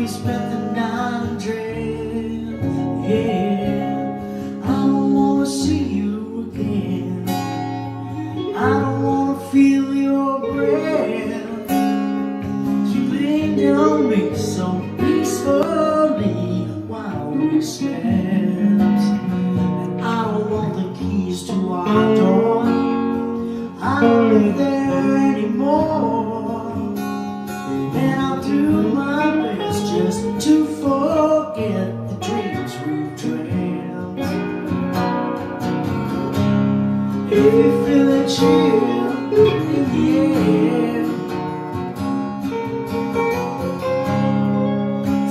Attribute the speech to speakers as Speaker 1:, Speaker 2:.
Speaker 1: we spent the night undressed. Yeah, I don't wanna see you again. I don't wanna feel your breath. You leaned on me so peacefully while we slept. And I don't want the keys to our door. I don't live there anymore. And I'll do my best just to forget the dreams we've dreamt. If you feel a chill